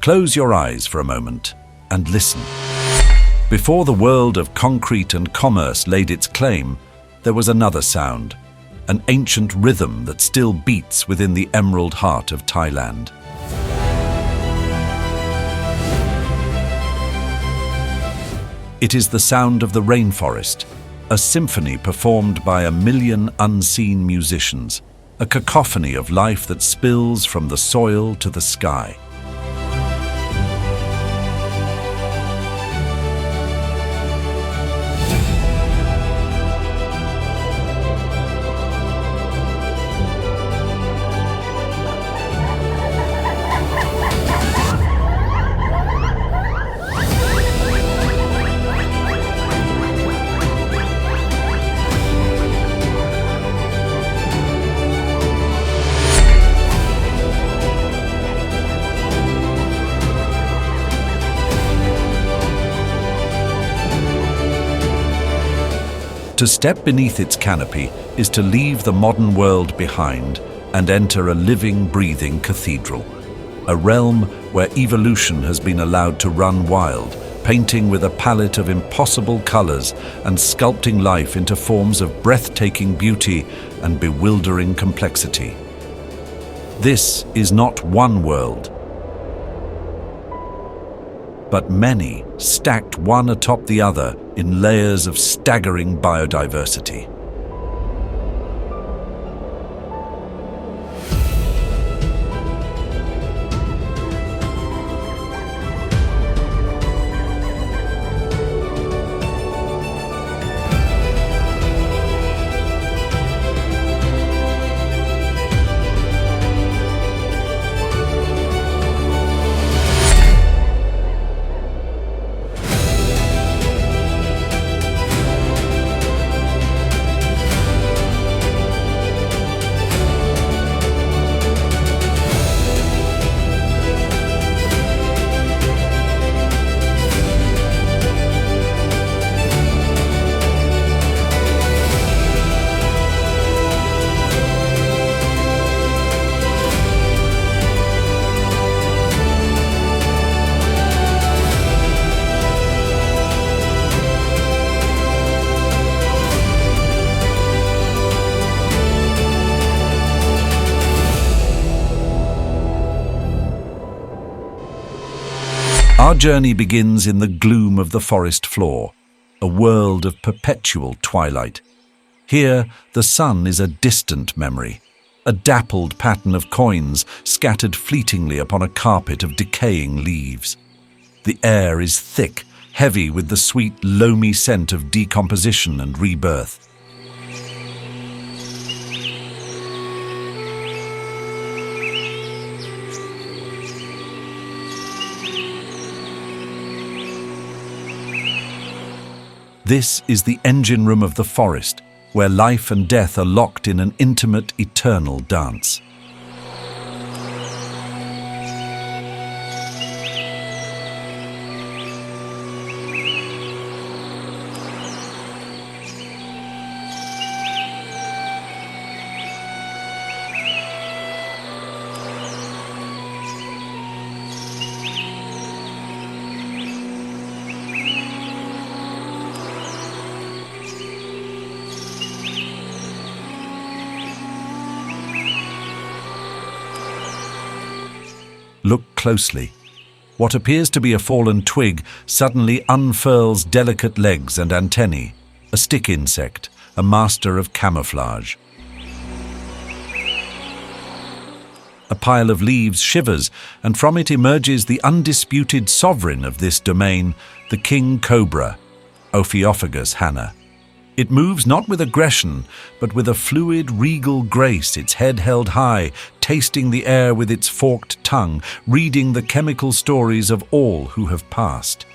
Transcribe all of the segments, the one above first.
Close your eyes for a moment and listen. Before the world of concrete and commerce laid its claim, there was another sound, an ancient rhythm that still beats within the emerald heart of Thailand. It is the sound of the rainforest, a symphony performed by 1,000,000 unseen musicians, a cacophony of life that spills from the soil to the sky. To step beneath its canopy is to leave the modern world behind and enter a living, breathing cathedral, a realm where evolution has been allowed to run wild, painting with a palette of impossible colors and sculpting life into forms of breathtaking beauty and bewildering complexity. This is not one world, but many, stacked one atop the other in layers of staggering biodiversity. Our journey begins in the gloom of the forest floor, a world of perpetual twilight. Here, the sun is a distant memory, a dappled pattern of coins scattered fleetingly upon a carpet of decaying leaves. The air is thick, heavy with the sweet, loamy scent of decomposition and rebirth. This is the engine room of the forest, where life and death are locked in an intimate, eternal dance. Look closely. What appears to be a fallen twig suddenly unfurls delicate legs and antennae, a stick insect, a master of camouflage. A pile of leaves shivers, and from it emerges the undisputed sovereign of this domain, the king cobra, Ophiophagus hanna. It moves not with aggression, but with a fluid, regal grace, its head held high, tasting the air with its forked tongue, reading the chemical stories of all who have passed.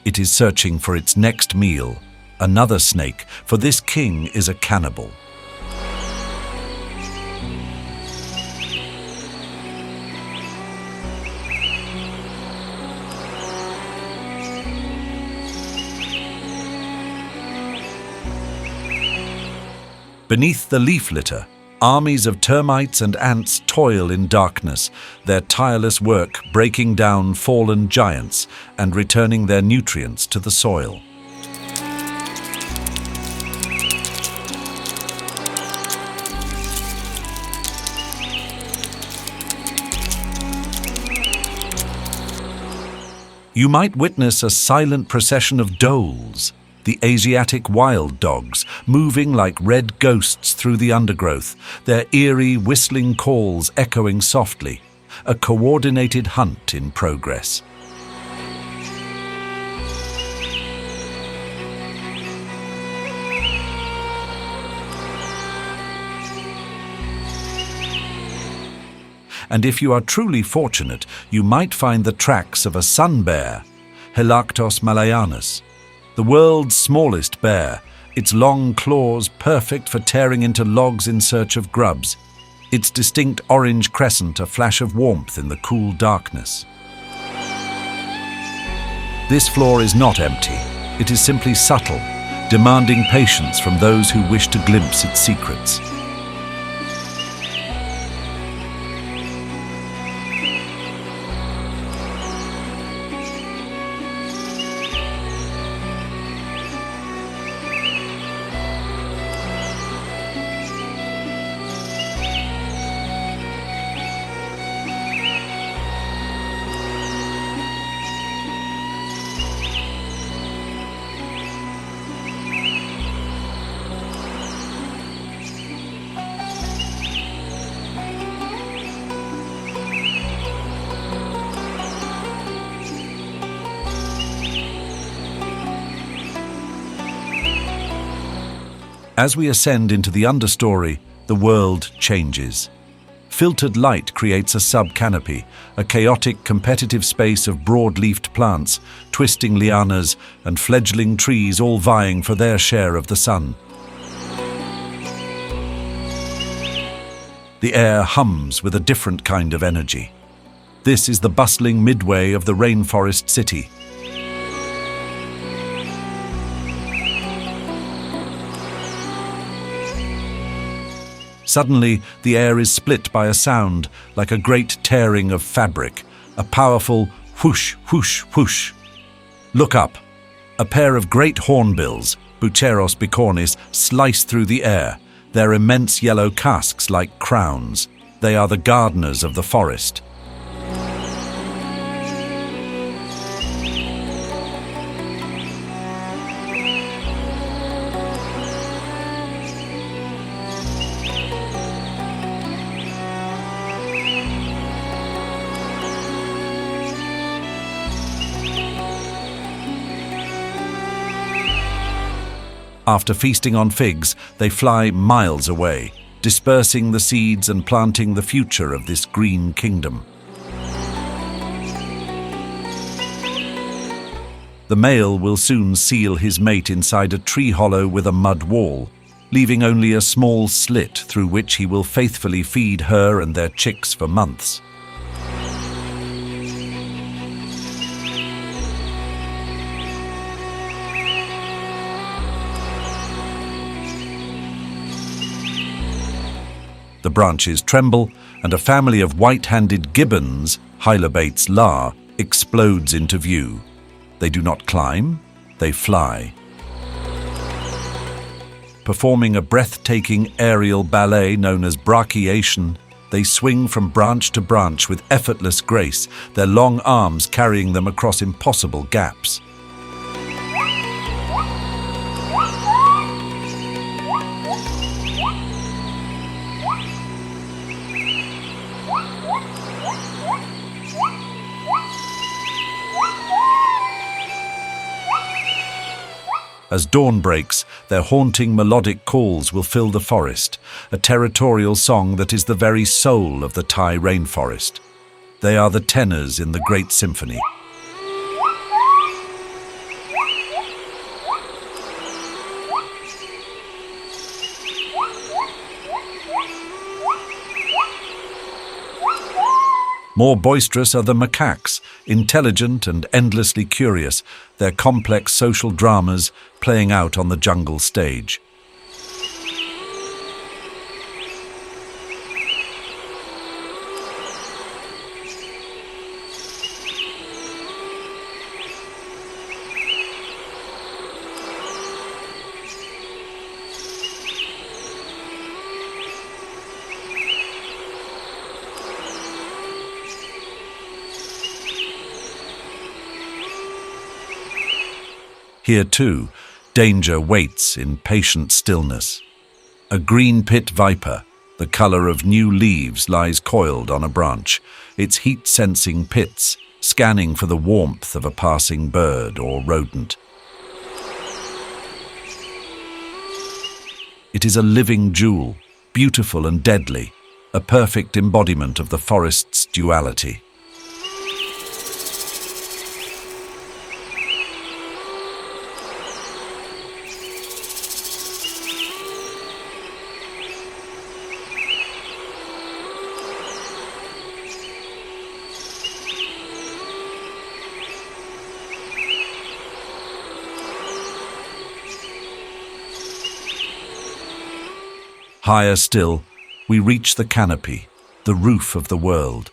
It is searching for its next meal, another snake, for this king is a cannibal. Beneath the leaf litter, Armies of termites and ants toil in darkness, their tireless work breaking down fallen giants and returning their nutrients to the soil. You might witness a silent procession of dholes, the Asiatic wild dogs, moving like red ghosts through the undergrowth, their eerie, whistling calls echoing softly, a coordinated hunt in progress. And if you are truly fortunate, you might find the tracks of a sun bear, Helactos malayanus, the world's smallest bear, its long claws perfect for tearing into logs in search of grubs, its distinct orange crescent a flash of warmth in the cool darkness. This floor is not empty, it is simply subtle, demanding patience from those who wish to glimpse its secrets. As we ascend into the understory, the world changes. Filtered light creates a sub-canopy, a chaotic competitive space of broad-leafed plants, twisting lianas, and fledgling trees all vying for their share of the sun. The air hums with a different kind of energy. This is the bustling midway of the rainforest city. Suddenly, the air is split by a sound like a great tearing of fabric, a powerful whoosh, whoosh, whoosh. Look up. A pair of great hornbills, Buceros bicornis, slice through the air, their immense yellow casques like crowns. They are the gardeners of the forest. After feasting on figs, they fly miles away, dispersing the seeds and planting the future of this green kingdom. The male will soon seal his mate inside a tree hollow with a mud wall, leaving only a small slit through which he will faithfully feed her and their chicks for months. The branches tremble, and a family of white-handed gibbons, Hylobates lar, explodes into view. They do not climb, they fly. Performing a breathtaking aerial ballet known as brachiation, they swing from branch to branch with effortless grace, their long arms carrying them across impossible gaps. As dawn breaks, their haunting melodic calls will fill the forest, a territorial song that is the very soul of the Thai rainforest. They are the tenors in the great symphony. More boisterous are the macaques, intelligent and endlessly curious, their complex social dramas playing out on the jungle stage. Here too, danger waits in patient stillness. A green pit viper, the color of new leaves, lies coiled on a branch, its heat-sensing pits scanning for the warmth of a passing bird or rodent. It is a living jewel, beautiful and deadly, a perfect embodiment of the forest's duality. Higher still, we reach the canopy, the roof of the world.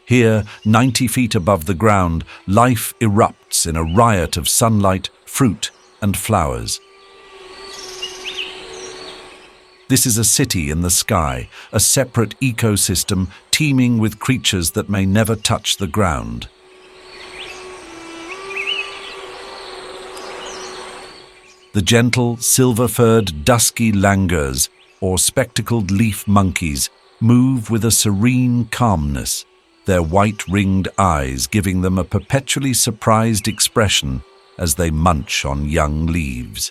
Here, 90 feet above the ground, life erupts in a riot of sunlight, fruit, and flowers. This is a city in the sky, a separate ecosystem teeming with creatures that may never touch the ground. The gentle, silver-furred, dusky langurs, or spectacled leaf monkeys, move with a serene calmness, their white-ringed eyes giving them a perpetually surprised expression as they munch on young leaves.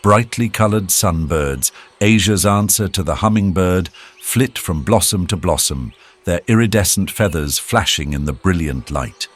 Brightly colored sunbirds, Asia's answer to the hummingbird, flit from blossom to blossom, their iridescent feathers flashing in the brilliant light.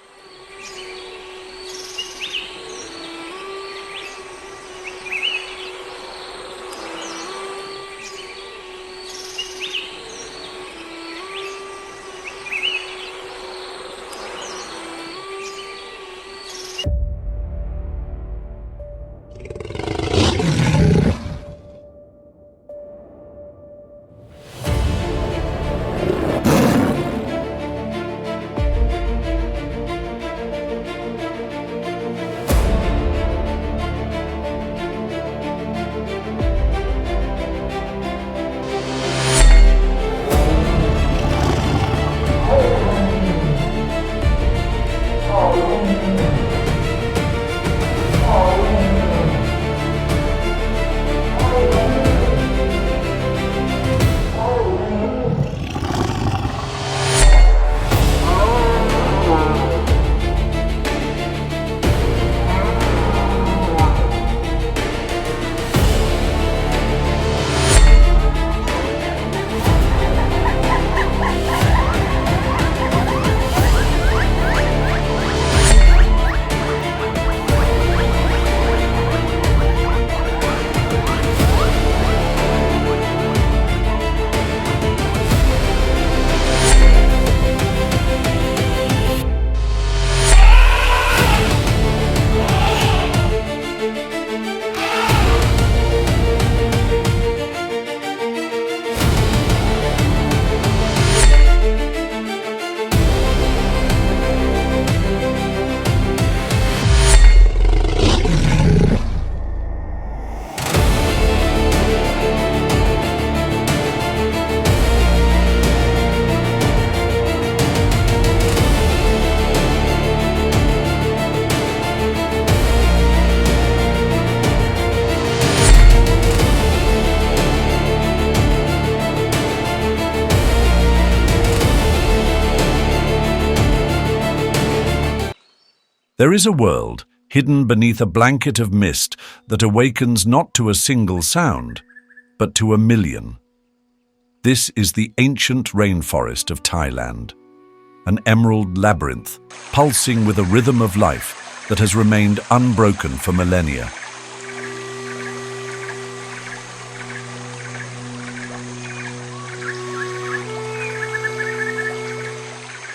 There is a world hidden beneath a blanket of mist that awakens not to a single sound, but to a million. This is the ancient rainforest of Thailand, an emerald labyrinth pulsing with a rhythm of life that has remained unbroken for millennia.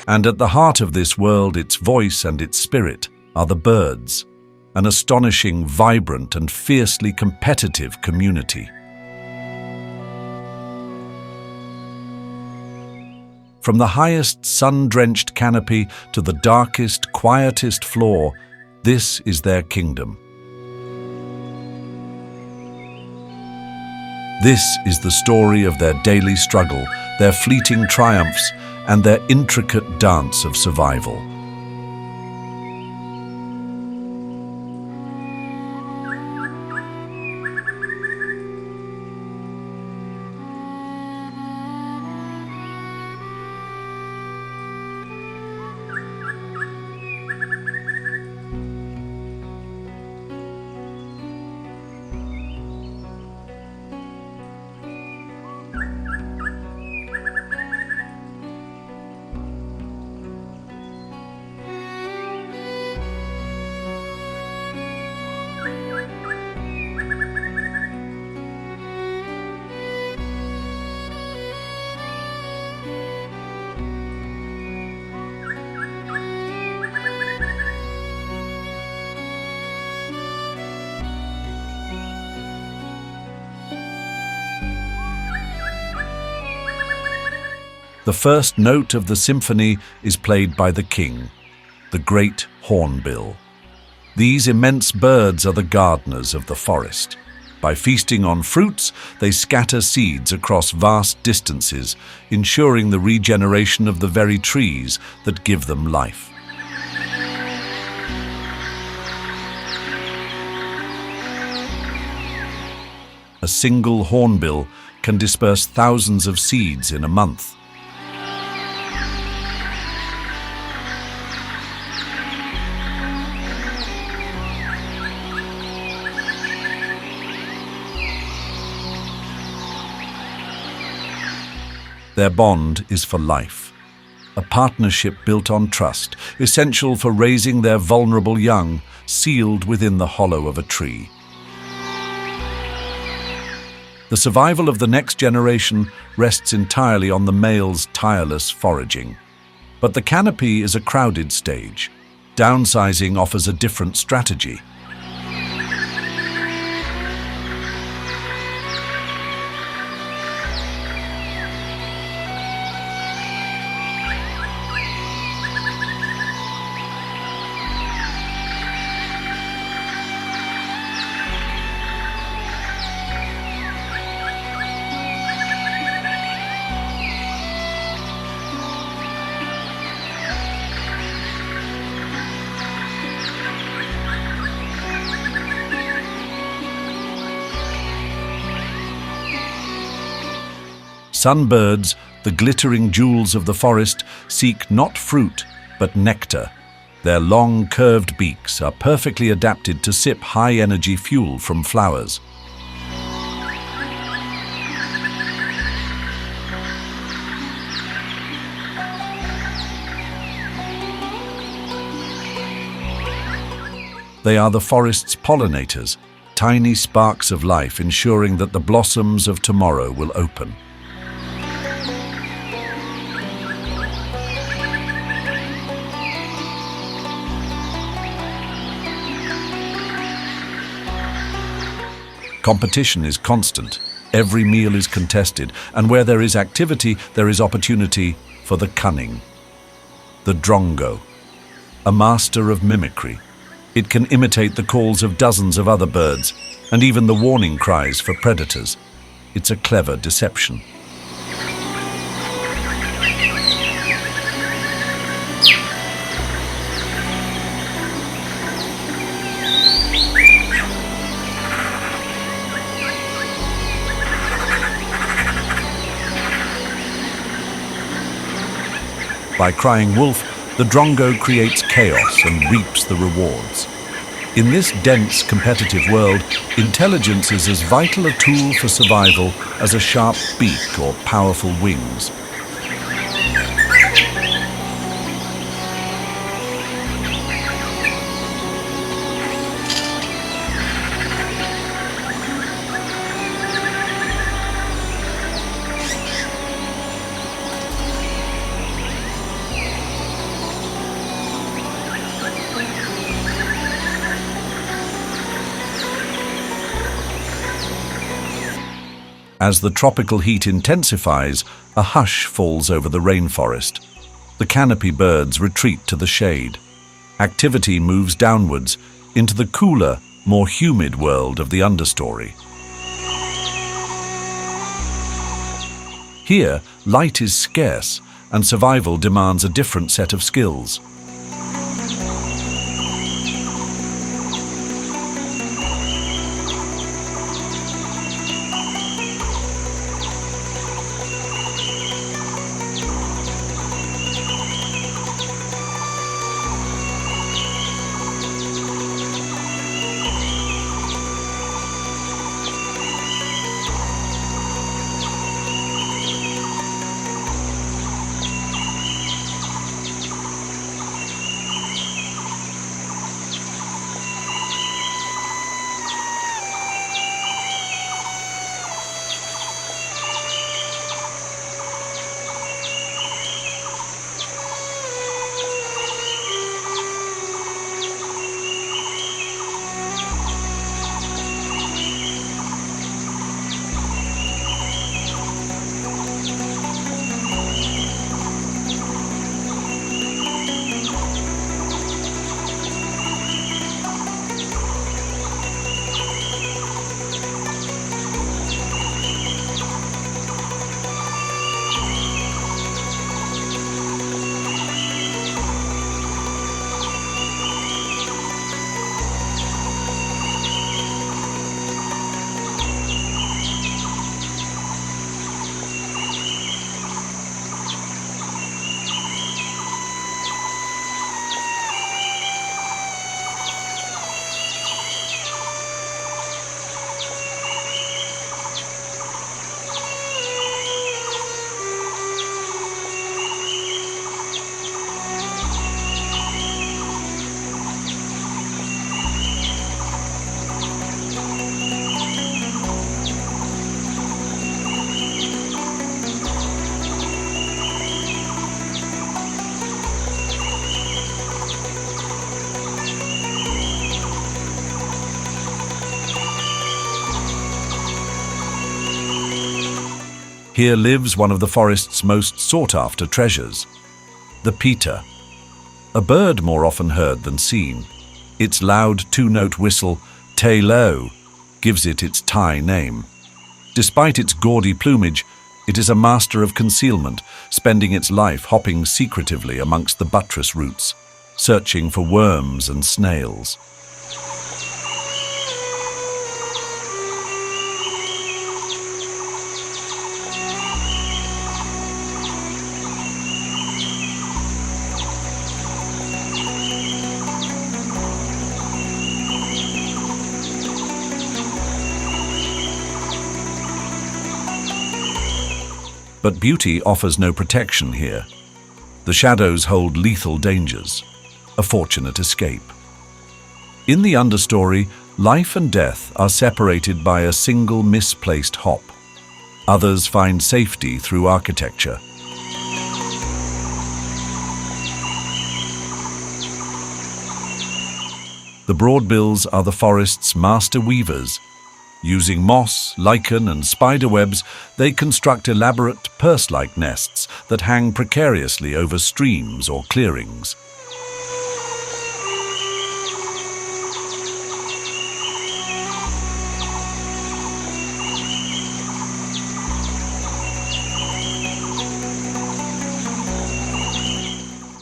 And at the heart of this world, its voice and its spirit, are the birds, an astonishing, vibrant and fiercely competitive community. From the highest sun-drenched canopy to the darkest, quietest floor, this is their kingdom. This is the story of their daily struggle, their fleeting triumphs, and their intricate dance of survival. The first note of the symphony is played by the king, the great hornbill. These immense birds are the gardeners of the forest. By feasting on fruits, they scatter seeds across vast distances, ensuring the regeneration of the very trees that give them life. A single hornbill can disperse thousands of seeds in a month. Their bond is for life, a partnership built on trust, essential for raising their vulnerable young, sealed within the hollow of a tree. The survival of the next generation rests entirely on the male's tireless foraging. But the canopy is a crowded stage. Downsizing offers a different strategy. Sunbirds, the glittering jewels of the forest, seek not fruit, but nectar. Their long, curved beaks are perfectly adapted to sip high-energy fuel from flowers. They are the forest's pollinators, tiny sparks of life ensuring that the blossoms of tomorrow will open. Competition is constant, every meal is contested, and where there is activity, there is opportunity for the cunning. The drongo, a master of mimicry. It can imitate the calls of dozens of other birds, and even the warning cries for predators. It's a clever deception. By crying wolf, the drongo creates chaos and reaps the rewards. In this dense, competitive world, intelligence is as vital a tool for survival as a sharp beak or powerful wings. As the tropical heat intensifies, a hush falls over the rainforest. The canopy birds retreat to the shade. Activity moves downwards into the cooler, more humid world of the understory. Here, light is scarce, and survival demands a different set of skills. Here lives one of the forest's most sought-after treasures, the peter, a bird more often heard than seen. Its loud two-note whistle, te lo, gives it its Thai name. Despite its gaudy plumage, it is a master of concealment, spending its life hopping secretively amongst the buttress roots, searching for worms and snails. But beauty offers no protection here. The shadows hold lethal dangers, a fortunate escape. In the understory, life and death are separated by a single misplaced hop. Others find safety through architecture. The broadbills are the forest's master weavers. Using moss, lichen and spider webs, they construct elaborate purse-like nests that hang precariously over streams or clearings.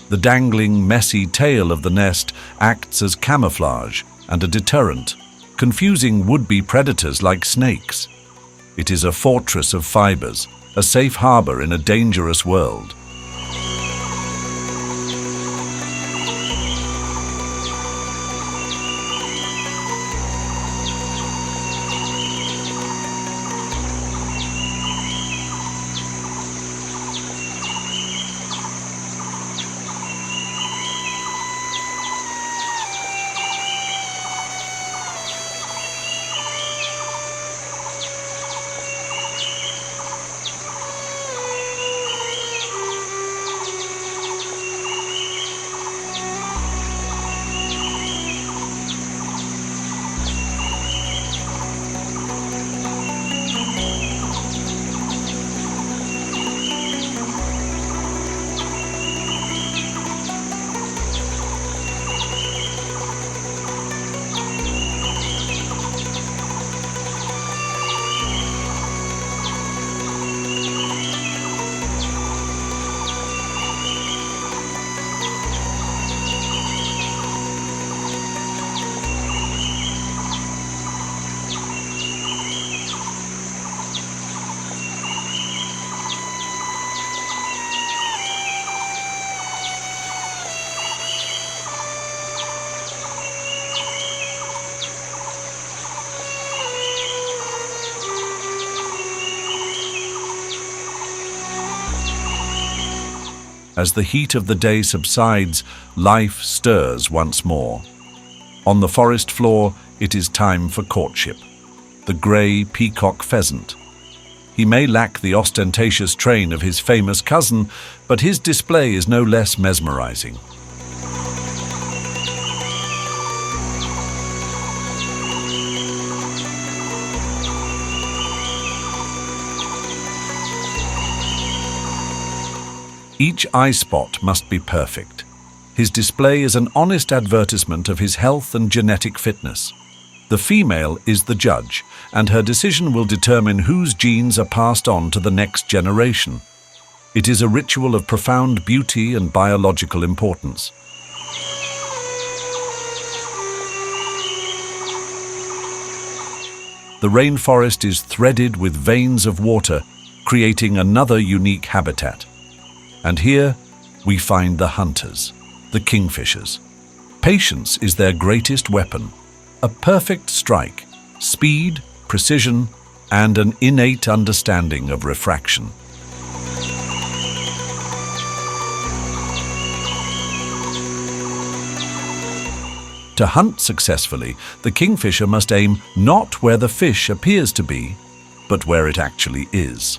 The dangling, messy tail of the nest acts as camouflage and a deterrent, confusing would-be predators like snakes. It is a fortress of fibers, a safe harbor in a dangerous world. As the heat of the day subsides, life stirs once more. On the forest floor, it is time for courtship. The grey peacock pheasant. He may lack the ostentatious train of his famous cousin, but his display is no less mesmerizing. Each eye spot must be perfect. His display is an honest advertisement of his health and genetic fitness. The female is the judge, and her decision will determine whose genes are passed on to the next generation. It is a ritual of profound beauty and biological importance. The rainforest is threaded with veins of water, creating another unique habitat. And here we find the hunters, the kingfishers. Patience is their greatest weapon. A perfect strike, speed, precision, and an innate understanding of refraction. To hunt successfully, the kingfisher must aim not where the fish appears to be, but where it actually is.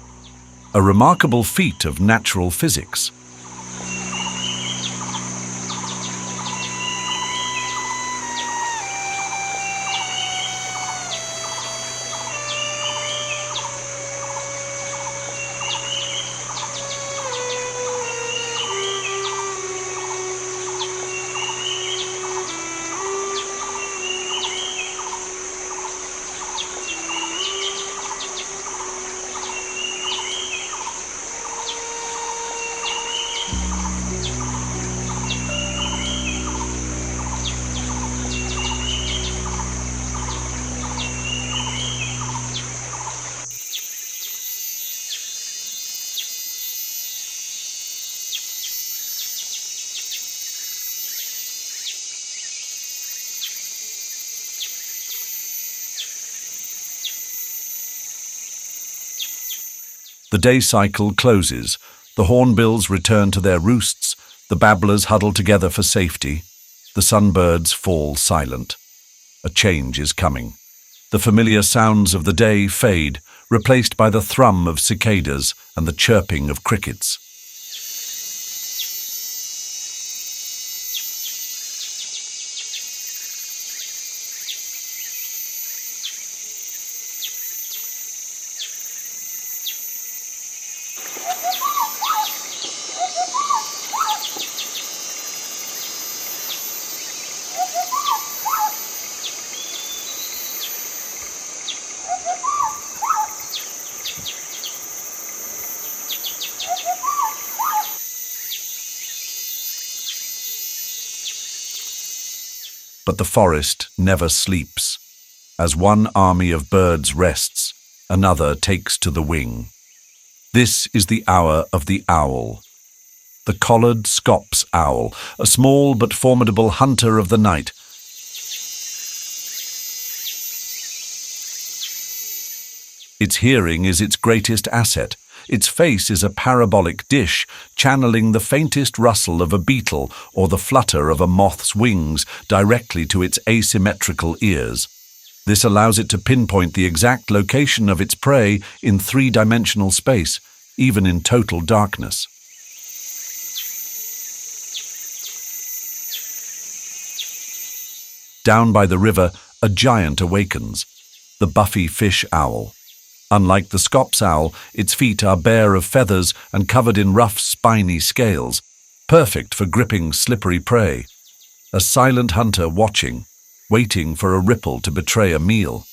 A remarkable feat of natural physics. The day cycle closes. The hornbills return to their roosts. The babblers huddle together for safety. The sunbirds fall silent. A change is coming. The familiar sounds of the day fade, replaced by the thrum of cicadas and the chirping of crickets. But the forest never sleeps. As one army of birds rests, another takes to the wing. This is the hour of the owl. The collared scops owl, a small but formidable hunter of the night. Its hearing is its greatest asset. Its face is a parabolic dish, channeling the faintest rustle of a beetle or the flutter of a moth's wings directly to its asymmetrical ears. This allows it to pinpoint the exact location of its prey in three-dimensional space, even in total darkness. Down by the river, a giant awakens, the buffy fish owl. Unlike the scops owl, its feet are bare of feathers and covered in rough, spiny scales, perfect for gripping slippery prey. A silent hunter watching, waiting for a ripple to betray a meal.